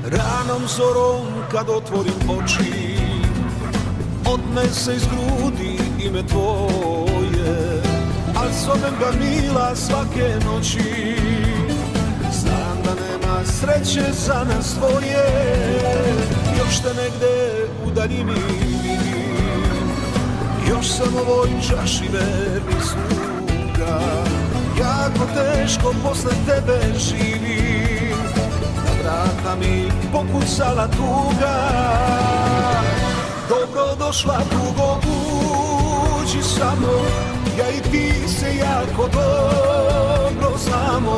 Ranom zorom kad otvorim oči, otme se iz grudi ime tvoje, al zovem ga mila svake noći. Znam da nema sreće za nas dvoje, još te negde u daljini vidim, još sam ovoj čaši vernih sluga. Jako teško posle tebe živim, na vrata mi pokucala tuga. Dobro došla tugo, uđi samo, ja i ti se jako dobro znamo.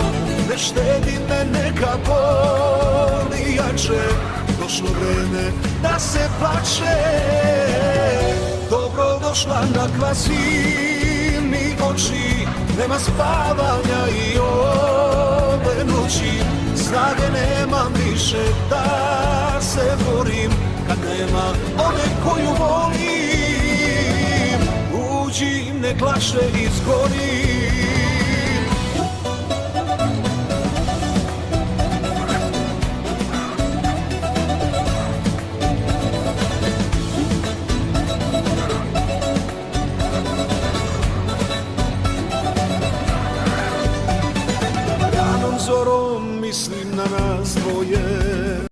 Ne štedi me, neka boli jače, došlo vreme da se plače. Dobro došla na kvasir mi oči, nema spavanja i ove noći. Snage nemam više da se borim, kad nema one koju volim. Uđi, nek lakše izgorim.